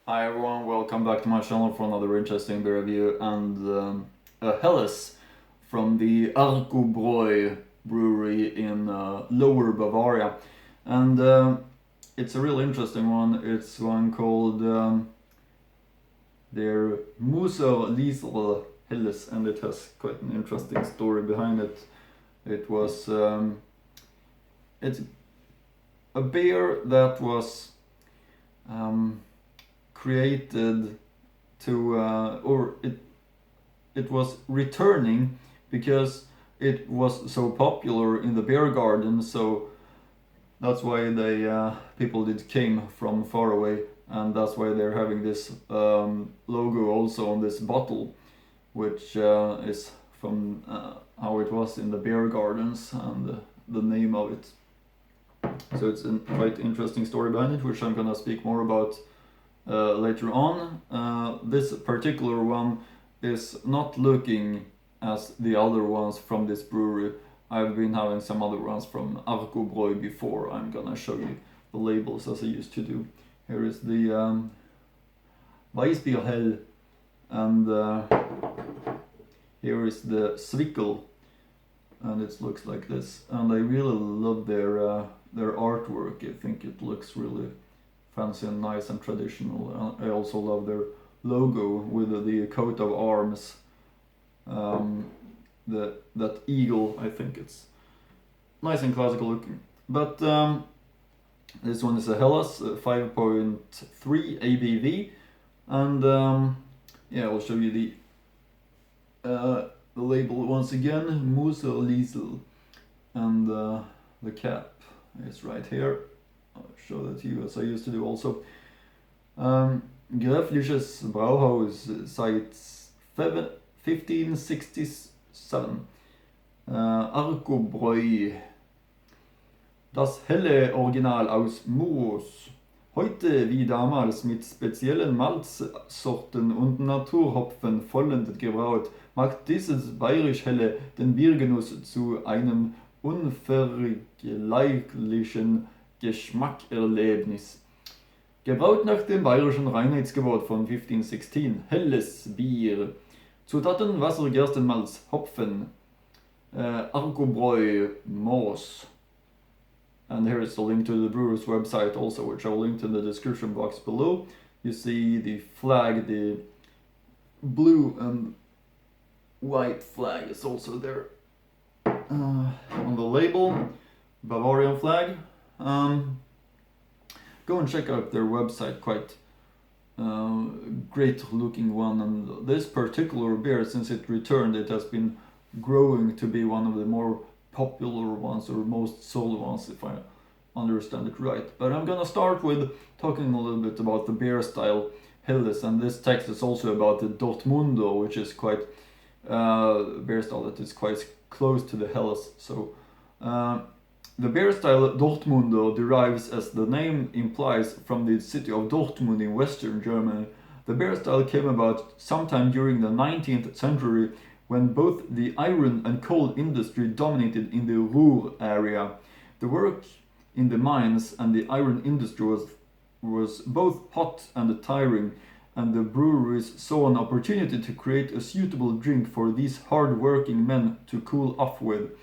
Hi everyone, welcome back to my channel for another interesting beer review and a Helles from the Arcobräu brewery in Lower Bavaria. And it's a really interesting one. It's one called their Moos Liesl Helles, and it has quite an interesting story behind it. It's a beer that was created to it was returning because it was so popular in the beer garden, so that's why they people did came from far away, and that's why they're having this logo also on this bottle, which is from how it was in the beer gardens and the name of it. So it's a quite interesting story behind it, which I'm gonna speak more about later on. This particular one is not looking as the other ones from this brewery. I've been having some other ones from Arcobräu before. I'm gonna show you the labels as I used to do. Here is the Weissbier Hell, and here is the Zwickel, and it looks like this. And I really love their artwork. I think it looks really fancy and nice and traditional. I also love their logo with the coat of arms. That eagle, I think it's nice and classical looking. But this one is a Hellas 5.3 ABV, and yeah, I'll show you the label once again. Moos Liesl, and the cap is right here. I'll show that to you as I used to do also. Gräfliches Brauhaus seit 1567. Arcobräu. Das helle Original aus Moos. Heute wie damals mit speziellen Malzsorten und Naturhopfen vollendet gebraut, macht dieses bayerisch helle den Biergenuss zu einem unvergleichlichen Geschmackerlebnis. Gebraut nach dem bayerischen Reinheitsgebot von 1516, helles Bier. Zutaten: Wasser, Gerstenmalz, Hopfen, Arcobräu, Moos. And here is the link to the brewer's website also, which I will link in the description box below. You see the flag, the blue and white flag is also there on the label, Bavarian flag. Go and check out their website, quite great looking one. And this particular beer, since it returned, it has been growing to be one of the more popular ones or most sold ones, if I understand it right. But I'm gonna start with talking a little bit about the beer style Helles, and this text is also about the Dortmundo, which is quite beer style that is quite close to the Helles. So the beer style Dortmundo derives, as the name implies, from the city of Dortmund in western Germany. The beer style came about sometime during the 19th century, when both the iron and coal industry dominated in the Ruhr area. The work in the mines and the iron industry was both hot and tiring, and the breweries saw an opportunity to create a suitable drink for these hard-working men to cool off with.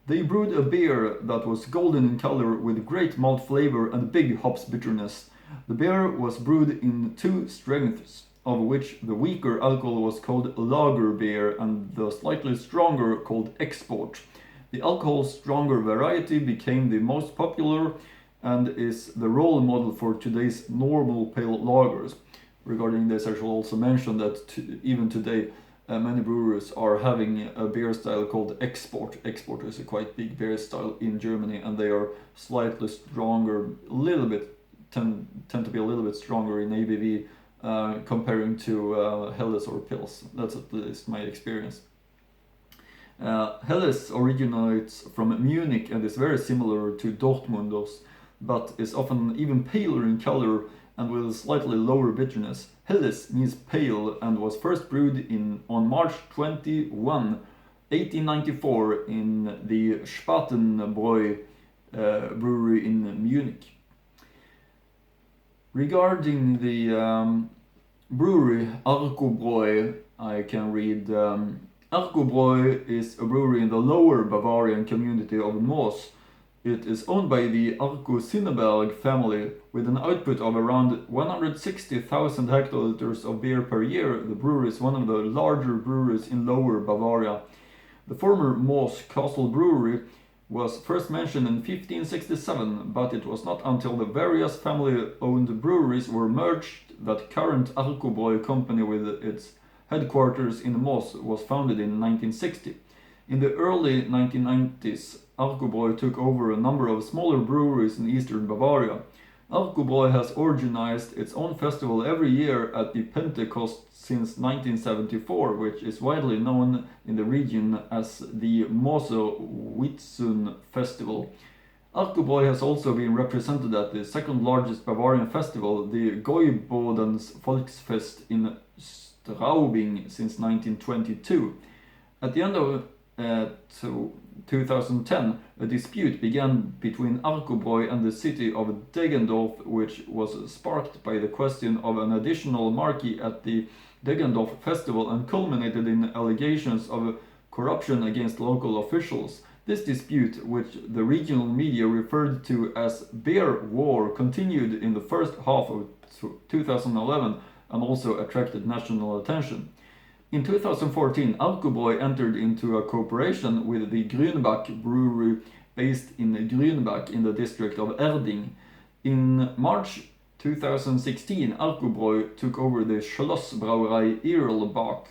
They brewed a beer that was golden in color with great malt flavor and big hops bitterness. The beer was brewed in two strengths, of which the weaker alcohol was called lager beer and the slightly stronger called export. The alcohol stronger variety became the most popular and is the role model for today's normal pale lagers. Regarding this, I shall also mention that even today many breweries are having a beer style called export. Export is a quite big beer style in Germany, and they are slightly stronger, a little bit, tend to be a little bit stronger in ABV comparing to Helles or Pils. That's at least my experience. Helles originates from Munich and is very similar to Dortmundos, but is often even paler in color and with a slightly lower bitterness. Helles means pale and was first brewed on March 21, 1894 in the Spatenbräu brewery in Munich. Regarding the brewery Arcobräu, I can read Arcobräu is a brewery in the lower Bavarian community of Moos. It is owned by the Arcobräu family with an output of around 160,000 hectoliters of beer per year. The brewery is one of the larger breweries in lower Bavaria. The former Moos Castle Brewery was first mentioned in 1567, but it was not until the various family-owned breweries were merged that current Arcobräu company with its headquarters in Moos was founded in 1960. In the early 1990s, Arcobräu took over a number of smaller breweries in eastern Bavaria. Arcobräu has organized its own festival every year at the Pentecost since 1974, which is widely known in the region as the Moser Whitsun Festival. Arcobräu has also been represented at the second largest Bavarian festival, the Gäubodens Volksfest in Straubing, since 1922. At the end of 2010, a dispute began between Arcobräu and the city of Deggendorf, which was sparked by the question of an additional marquee at the Deggendorf festival and culminated in allegations of corruption against local officials. This dispute, which the regional media referred to as Beer War, continued in the first half of 2011 and also attracted national attention. In 2014, Arcobräu entered into a cooperation with the Grünbach brewery based in Grünbach in the district of Erding. In March 2016, Arcobräu took over the Schlossbrauerei Erlbach.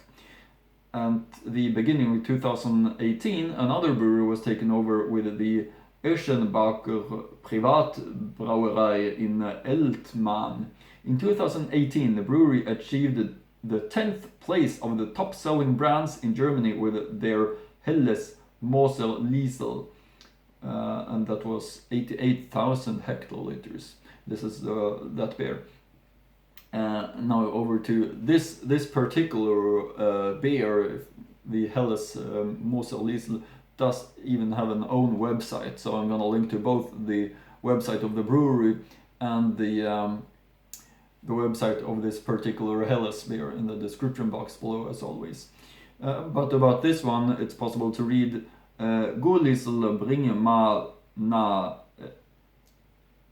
At the beginning of 2018, another brewery was taken over with the Eschenbacher Privatbrauerei in Eltmann. In 2018, the brewery achieved the 10th place of the top-selling brands in Germany with their Helles Moser Liesl, and that was 88,000 hectoliters. This is that beer. Now over to this particular beer, the Helles Moser Liesl, does even have an own website, so I'm gonna link to both the website of the brewery and the website of this particular Helles beer in the description box below, as always. But about this one, it's possible to read "God Liesl bringe ma na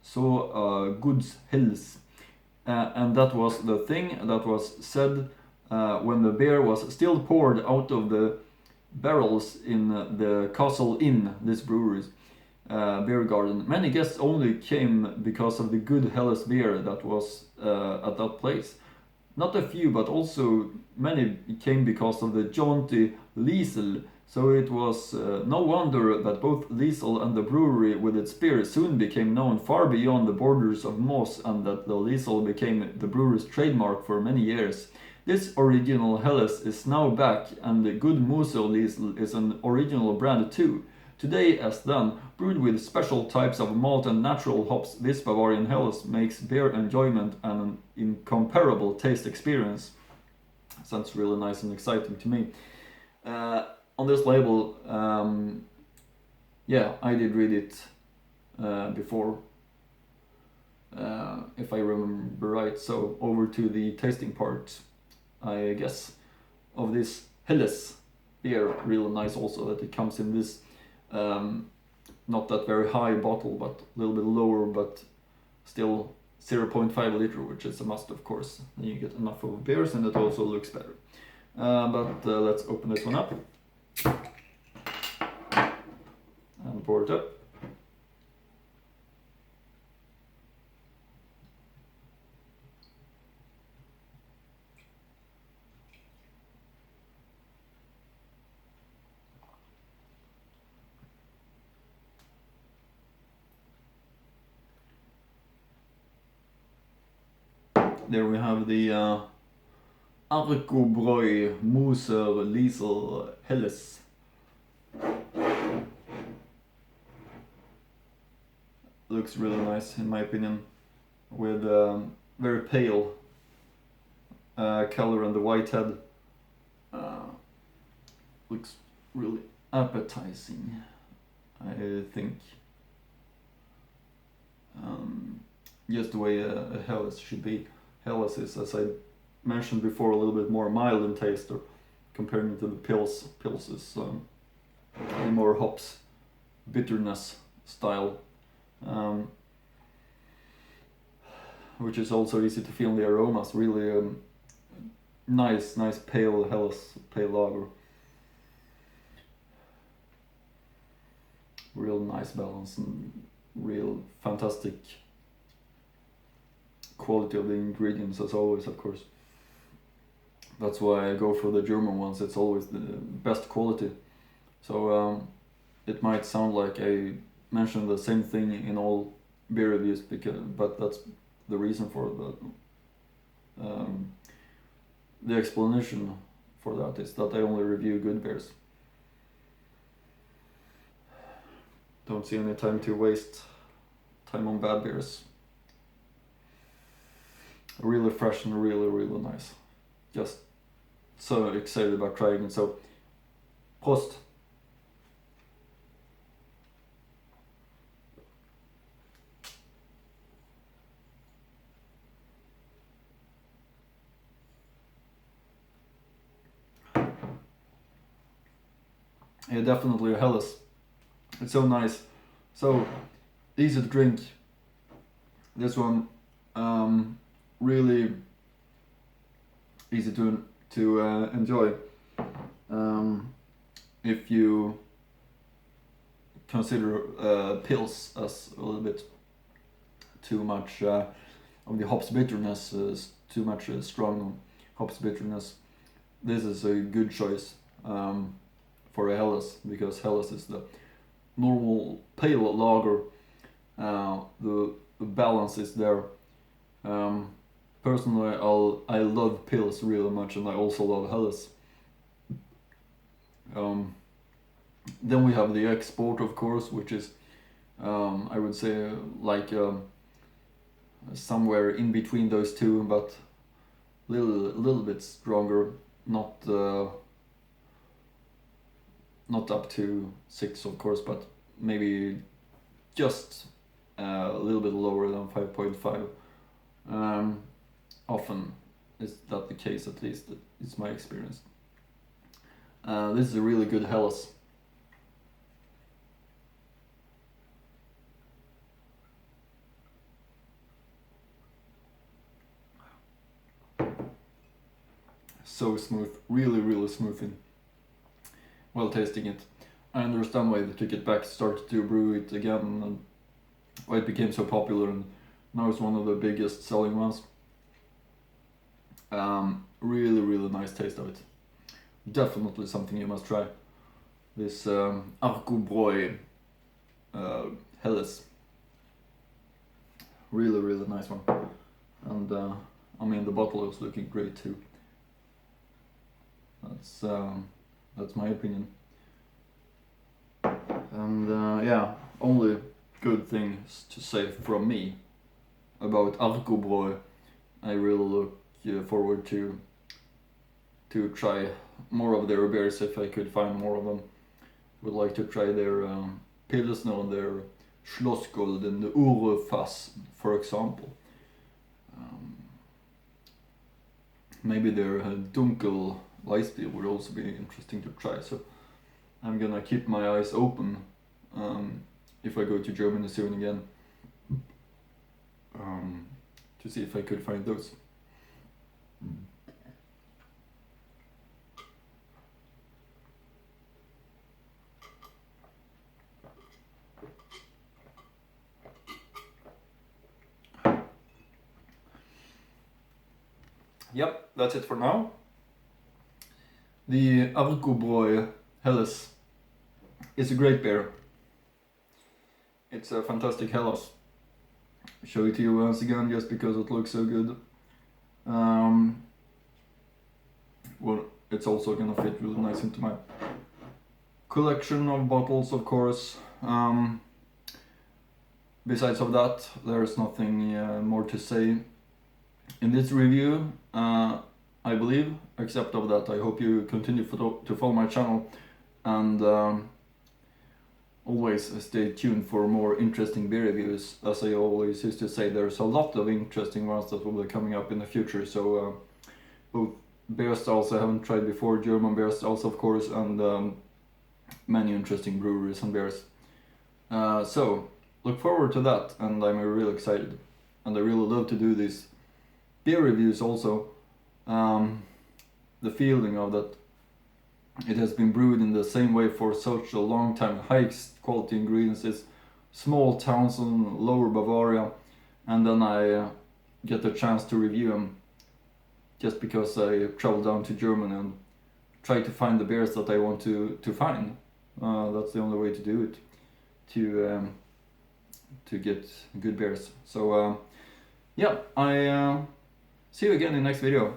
så Guds hels." And that was the thing that was said when the beer was still poured out of the barrels in the Castle Inn, this brewery's beer garden. Many guests only came because of the good Helles beer that was at that place. Not a few, but also many came because of the jaunty Liesl. So it was no wonder that both Liesl and the brewery with its beer soon became known far beyond the borders of Moos, and that the Liesl became the brewery's trademark for many years. This original Helles is now back, and the good Moser Liesl is an original brand too. Today, as then, brewed with special types of malt and natural hops, this Bavarian Helles makes beer enjoyment an incomparable taste experience. Sounds really nice and exciting to me. On this label, yeah, I did read it before, if I remember right. So over to the tasting part, I guess, of this Helles beer. Really nice also that it comes in this not that very high bottle, but a little bit lower, but still 0.5 liter, which is a must, of course. Then you get enough of beers, and it also looks better. But let's open this one up and pour it up. There we have the Arcobräu Moser Liesl Helles. Looks really nice in my opinion, with very pale color on the white head. Looks really appetizing, I think. just the way a Helles should be. Helles is, as I mentioned before, a little bit more mild in taste, or comparing to the Pils. Pils is a more hops, bitterness style, which is also easy to feel in the aromas. Really nice pale Helles, pale lager. Real nice balance and real fantastic quality of the ingredients, as always, of course. That's why I go for the German ones. It's always the best quality. So it might sound like I mentioned the same thing in all beer reviews, but that's the reason for the explanation for that is that I only review good beers. Don't see any time to waste time on bad beers. Really fresh and really nice. Just so excited about trying it. So, Prost! Yeah, definitely a Helles. It's so nice, so easy to drink. This one really easy to enjoy. If you consider Pils as a little bit too much of the hops bitterness, too much strong hops bitterness, this is a good choice for a Helles, because Helles is the normal pale lager. The balance is there. Personally, I love Pils really much, and I also love Helles. Then we have the export, of course, which is I would say like somewhere in between those two, but little bit stronger, not up to 6, of course, but maybe just a little bit lower than 5.5. Often is that the case, at least it's my experience. This is a really good Helles. So smooth, really smooth and while tasting it. I understand why they took it back, started to brew it again, and why it became so popular, and now it's one of the biggest selling ones. Really nice taste of it. Definitely something you must try. This Arcobräu Helles. Really nice one. And I mean, the bottle is looking great too. That's my opinion. And yeah, only good things to say from me about Arcobräu. I really look forward to try more of their beers if I could find more of them. Would like to try their Pilsner, their Schlossgold and the Urfass, for example. Maybe their Dunkel Weissbier would also be interesting to try. So I'm gonna keep my eyes open if I go to Germany soon again, to see if I could find those. Yep, that's it for now. The Arcobräu Helles is a great beer. It's a fantastic Helles. I'll show it to you once again just because it looks so good. Well, it's also gonna fit really nice into my collection of bottles, of course. Besides of that, there's nothing more to say in this review, I believe, except of that I hope you continue to follow my channel, and always stay tuned for more interesting beer reviews. As I always used to say, there's a lot of interesting ones that will be coming up in the future. So both beer styles I haven't tried before, German beer styles of course, and many interesting breweries and beers. So look forward to that, and I'm really excited. And I really love to do these beer reviews also. The feeling of that it has been brewed in the same way for such a long time, high quality ingredients, it's small towns in lower Bavaria, and then I get the chance to review them just because I travel down to Germany and try to find the beers that I want to find. That's the only way to do it, to get good beers. So yeah, I see you again in the next video.